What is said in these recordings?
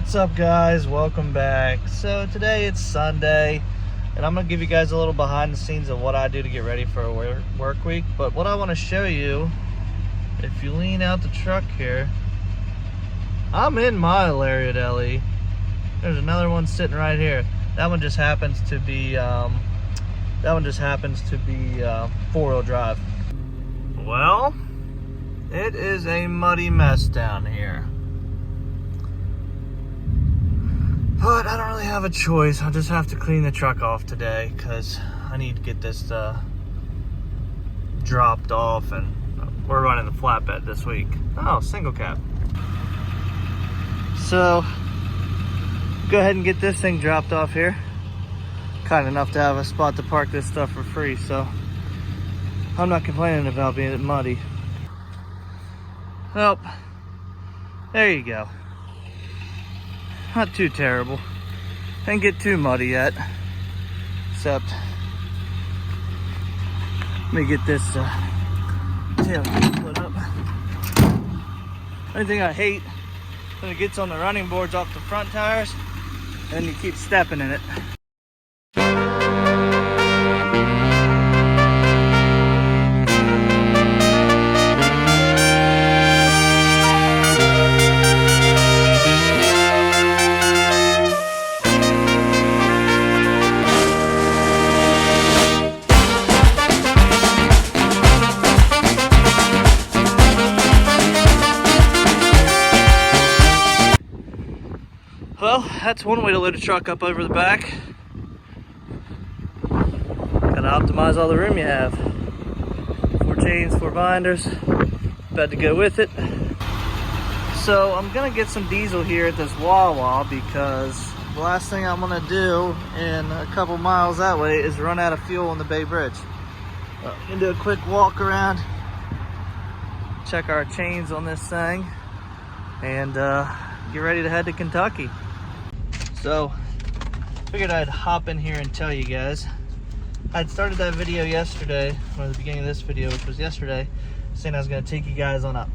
What's up, guys? Welcome back. So today it's Sunday and I'm gonna give you guys a little behind the scenes of what I do to get ready for a work week. But what I want to show you, if you lean out the truck here, I'm in my Lariat LE. There's another one sitting right here. That one just happens to be four-wheel drive. Well, it is a muddy mess down here. But I don't really have a choice. I'll just have to clean the truck off today because I need to get this dropped off, and we're running the flatbed this week. Oh, single cab. So, go ahead and get this thing dropped off here. Kind enough to have a spot to park this stuff for free, so I'm not complaining about being muddy. Well, there you go. Not too terrible. Didn't get too muddy yet. Except, let me get this tailgate put up. Only thing I hate when it gets on the running boards off the front tires and you keep stepping in it. Well, that's one way to load a truck up over the back. Gotta optimize all the room you have. 4 chains, 4 binders, bed to go with it. So I'm gonna get some diesel here at this Wawa because the last thing I'm gonna do in a couple miles that way is run out of fuel on the Bay Bridge. I'm gonna do a quick walk around, check our chains on this thing, and get ready to head to Kentucky. So, figured I'd hop in here and tell you guys. I'd started that video yesterday, or the beginning of this video, which was yesterday, saying I was gonna take you guys on a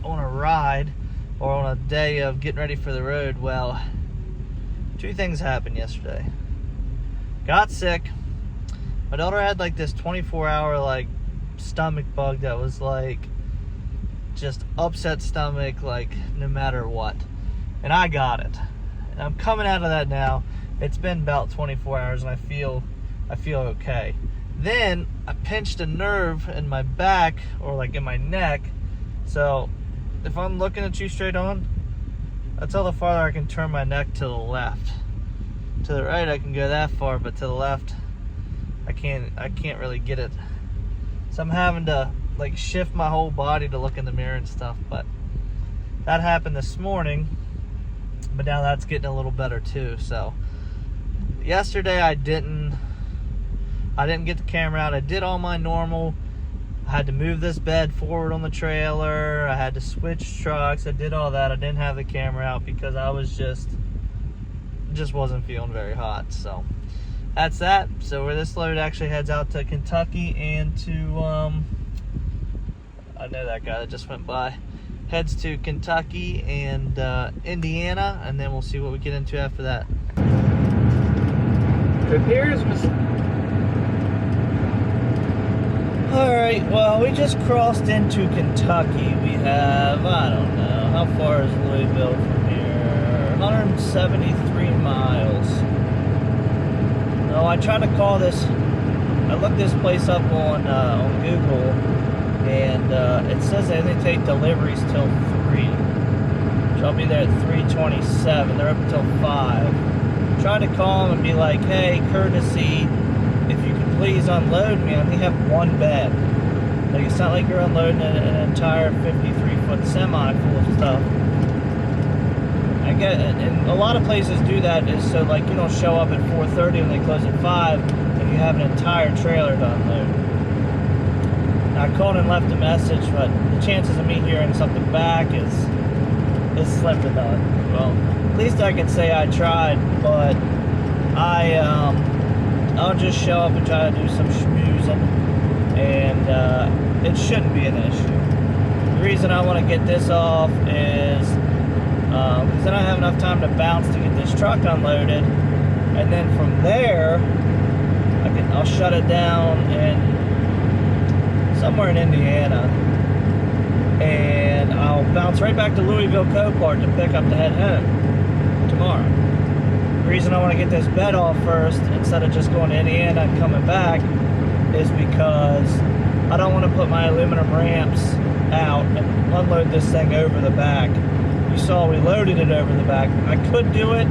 ride, or on a day of getting ready for the road. Well, 2 things happened yesterday. Got sick. My daughter had like this 24-hour like stomach bug that was like, just upset stomach, like no matter what. And I got it. And I'm coming out of that now. It's been about 24 hours and I feel okay. Then I pinched a nerve in my back, or like in my neck. So if I'm looking at you straight on, that's all the farther I can turn my neck to the left. To the right I can go that far, but to the left I can't really get it. So I'm having to like shift my whole body to look in the mirror and stuff. But that happened this morning. But now that's getting a little better too. So yesterday I didn't get the camera out. I did all my normal. I had to move this bed forward on the trailer. I had to switch trucks. I did all that. I didn't have the camera out because I was just wasn't feeling very hot. So that's that. So where this load actually heads out to Kentucky and to I know that guy that just went by. Heads to Kentucky and Indiana, and then we'll see what we get into after that. Repairs. Alright, well, we just crossed into Kentucky. We have, I don't know, how far is Louisville from here? 173 miles. No, I tried to call this, I looked this place up on Google, and it says they only take deliveries till 3. So I'll be there at 3:27. They're up until 5. Try to call them and be like, hey, courtesy, if you could please unload me. I only have 1 bed. Like, it's not like you're unloading an entire 53-foot semi full of stuff. I get it, and a lot of places do that is so like you don't show up at 4:30 when they close at 5 and you have an entire trailer to unload. I called and left a message, but the chances of me hearing something back is slim to none. Well, at least I can say I tried, but I'll just show up and try to do some schmoozing, and it shouldn't be an issue. The reason I want to get this off is because then I have enough time to bounce to get this truck unloaded, and then from there I'll shut it down in somewhere in Indiana, and I'll bounce right back to Louisville Copart to pick up the head home tomorrow. The reason I want to get this bed off first instead of just going to Indiana and coming back is because I don't want to put my aluminum ramps out and unload this thing over the back. You saw we loaded it over the back. I could do it.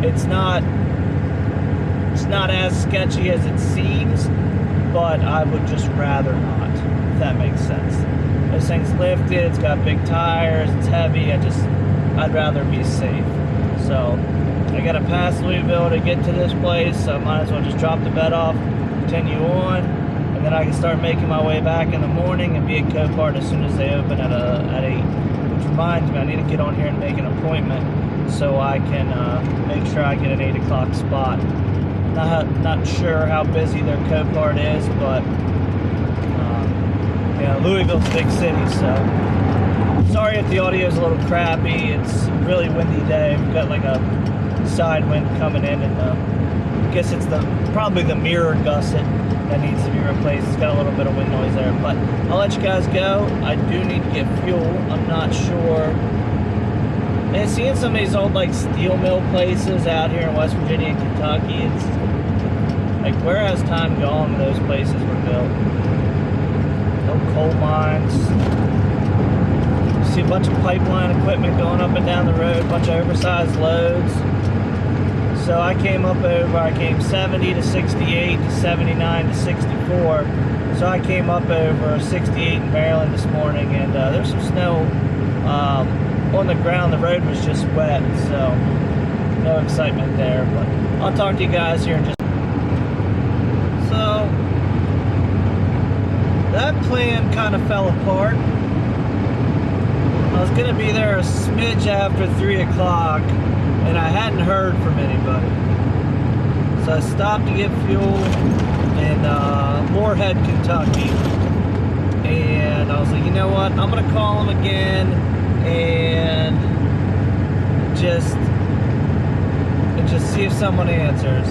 It's not as sketchy as it seems, but I would just rather not, if that makes sense. This thing's lifted, it's got big tires, it's heavy. I'd rather be safe. So I gotta pass Louisville to get to this place, so I might as well just drop the bed off, continue on, and then I can start making my way back in the morning and be at Copart as soon as they open at 8. Which reminds me, I need to get on here and make an appointment so I can make sure I get an 8 o'clock spot. Not sure how busy their Copart is, but you know, Louisville's a big city, so sorry if the audio is a little crappy. It's a really windy day. We've got like a side wind coming in, and I guess it's probably the mirror gusset that needs to be replaced. It's got a little bit of wind noise there, but I'll let you guys go. I do need to get fuel. I'm not sure. And seeing some of these old like steel mill places out here in West Virginia and Kentucky, it's like, where has time gone when those places were built? No coal mines. You see a bunch of pipeline equipment going up and down the road, a bunch of oversized loads. So I came 70 to 68 to 79 to 64. So I came up over 68 in Maryland this morning, and there's some snow on the ground. The road was just wet, so no excitement there. But I'll talk to you guys here in just. So that plan kind of fell apart. I was gonna be there a smidge after 3 o'clock, and I hadn't heard from anybody. So I stopped to get fuel in Moorhead, Kentucky, and I was like, you know what? I'm gonna call them again and just see if someone answers.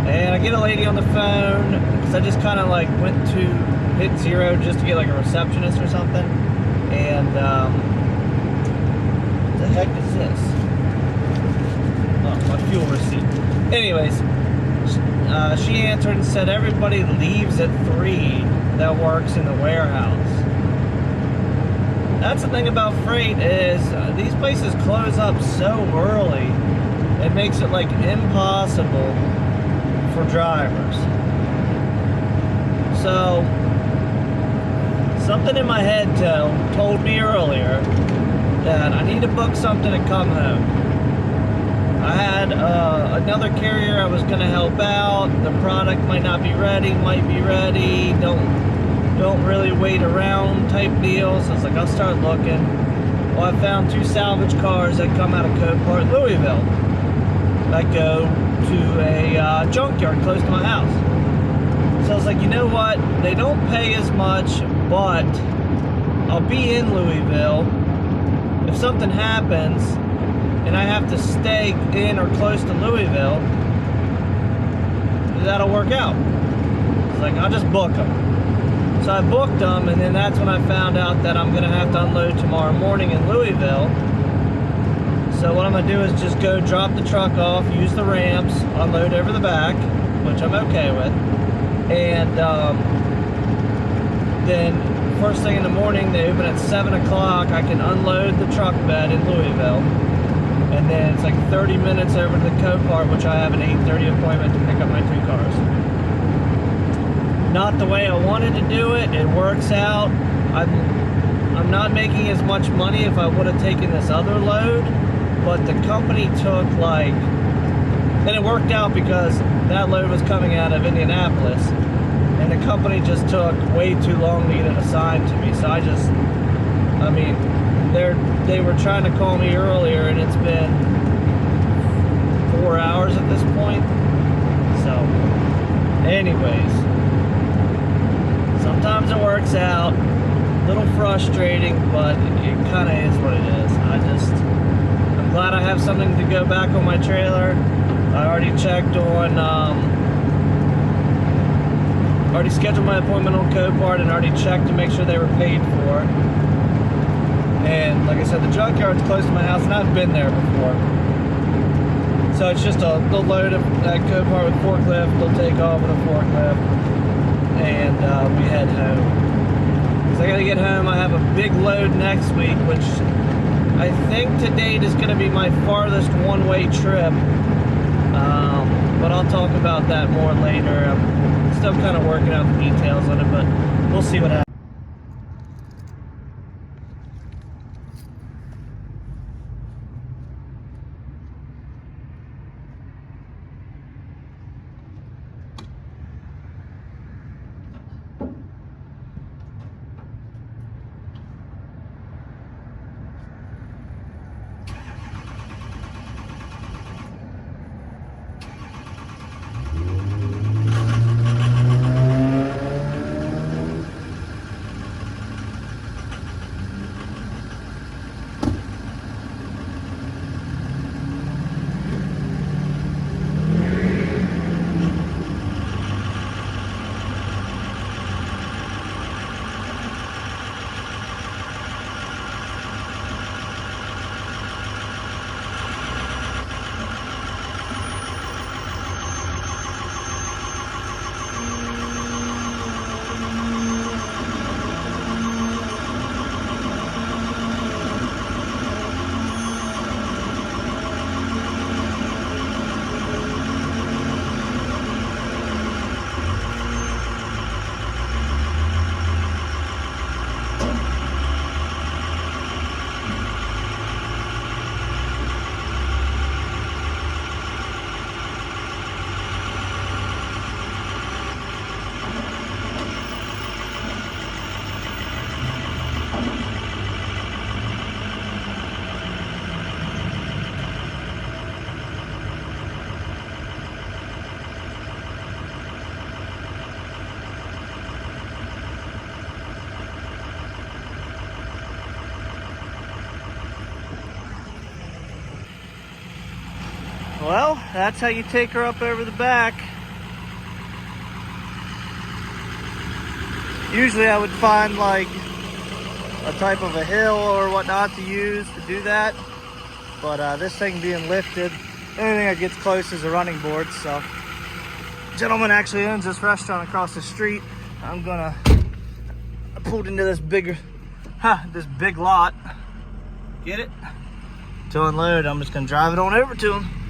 And I get a lady on the phone, because I just kind of like went to hit 0 just to get like a receptionist or something. And what the heck is this? Oh, my fuel receipt. Anyways, she answered and said everybody leaves at 3 that works in the warehouse. That's the thing about freight, is these places close up so early, it makes it like impossible for drivers. So something in my head told me earlier that I need to book something to come home. I had another carrier I was going to help out. The product might not be ready, might be ready. Don't really wait around type deals. So I was like, I'll start looking. Well, I found 2 salvage cars that come out of Copart, Louisville, that go to a junkyard close to my house. So I was like, you know what? They don't pay as much, but I'll be in Louisville. If something happens and I have to stay in or close to Louisville, that'll work out. It's like, I'll just book them. So I booked them, and then that's when I found out that I'm gonna have to unload tomorrow morning in Louisville. So what I'm gonna do is just go drop the truck off, use the ramps, unload over the back, which I'm okay with. And then first thing in the morning, they open at 7 o'clock. I can unload the truck bed in Louisville. And then it's like 30 minutes over to the Copart, which I have an 8:30 appointment to pick up my 2 cars. Not the way I wanted to do it. It works out. I'm not making as much money if I would have taken this other load, but the company took like, and it worked out because that load was coming out of Indianapolis, and the company just took way too long to get it assigned to me. So I mean, they were trying to call me earlier, and it's been 4 hours at this point. So anyways, sometimes it works out. A little frustrating, but it kind of is what it is. have something to go back on my trailer. I already checked on, already scheduled my appointment on Copart and already checked to make sure they were paid for. And like I said, the junkyard's close to my house and I've been there before. So it's just they'll load at Copart with forklift, they'll take off with a forklift, and we head home. So I gotta get home. I have a big load next week, which I think to date is gonna be my farthest one-way trip. But I'll talk about that more later. I'm still kind of working out the details on it, but we'll see what happens. Well, that's how you take her up over the back. Usually I would find like a type of a hill or whatnot to use to do that. But this thing being lifted, anything that gets close is a running board. So, gentleman actually owns this restaurant across the street. I pulled into this big lot. Get it? To unload, I'm just gonna drive it on over to him.